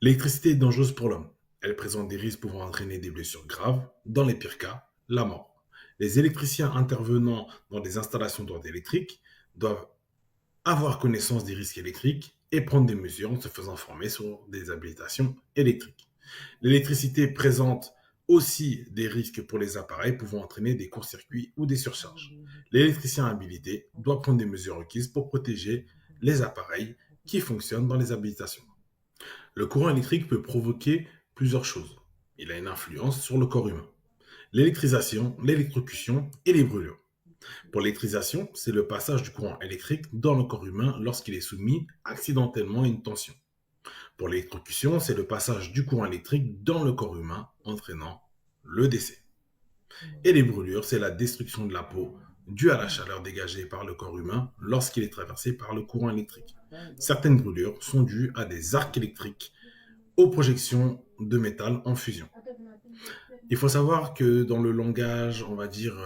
L'électricité est dangereuse pour l'homme. Elle présente des risques pouvant entraîner des blessures graves, dans les pires cas, la mort. Les électriciens intervenant dans des installations d'ordre électrique doivent avoir connaissance des risques électriques et prendre des mesures en se faisant former sur des habilitations électriques. L'électricité présente aussi des risques pour les appareils pouvant entraîner des courts-circuits ou des surcharges. L'électricien habilité doit prendre des mesures requises pour protéger les appareils qui fonctionnent dans les habilitations. Le courant électrique peut provoquer plusieurs choses. Il a une influence sur le corps humain. L'électrisation, l'électrocution et les brûlures. Pour l'électrisation, c'est le passage du courant électrique dans le corps humain lorsqu'il est soumis accidentellement à une tension. Pour l'électrocution, c'est le passage du courant électrique dans le corps humain entraînant le décès. Et les brûlures, c'est la destruction de la peau due à la chaleur dégagée par le corps humain lorsqu'il est traversé par le courant électrique. Certaines brûlures sont dues à des arcs électriques aux projections de métal en fusion. Il faut savoir que dans le langage, on va dire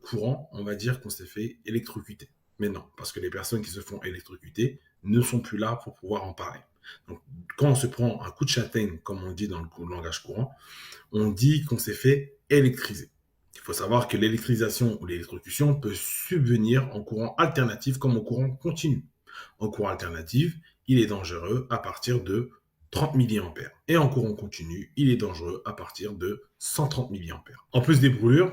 courant, on va dire qu'on s'est fait électrocuter. Mais non, parce que les personnes qui se font électrocuter ne sont plus là pour pouvoir en parler. Donc, quand on se prend un coup de châtaigne, comme on dit dans le langage courant, on dit qu'on s'est fait électriser. Il faut savoir que l'électrisation ou l'électrocution peut subvenir en courant alternatif comme en courant continu. En courant alternatif, il est dangereux à partir de 30 milliampères. Et en courant continu, il est dangereux à partir de 130 milliampères. En plus des brûlures,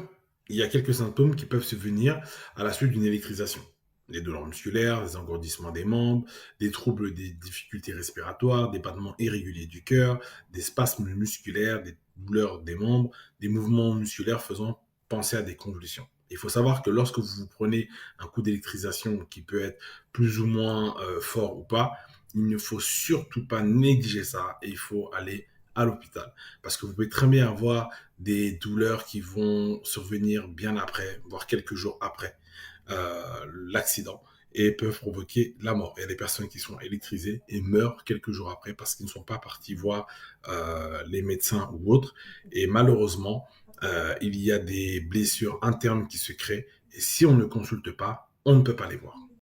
il y a quelques symptômes qui peuvent subvenir à la suite d'une électrisation. Des douleurs musculaires, des engourdissements des membres, des troubles des difficultés respiratoires, des battements irréguliers du cœur, des spasmes musculaires, des douleurs des membres, des mouvements musculaires faisant penser à des convulsions. Il faut savoir que lorsque vous prenez un coup d'électrisation qui peut être plus ou moins fort ou pas, il ne faut surtout pas négliger ça et il faut aller à l'hôpital. Parce que vous pouvez très bien avoir des douleurs qui vont survenir bien après, voire quelques jours après l'accident et peuvent provoquer la mort. Il y a des personnes qui sont électrisées et meurent quelques jours après parce qu'ils ne sont pas partis voir les médecins ou autres. Et malheureusement, il y a des blessures internes qui se créent et si on ne consulte pas, on ne peut pas les voir.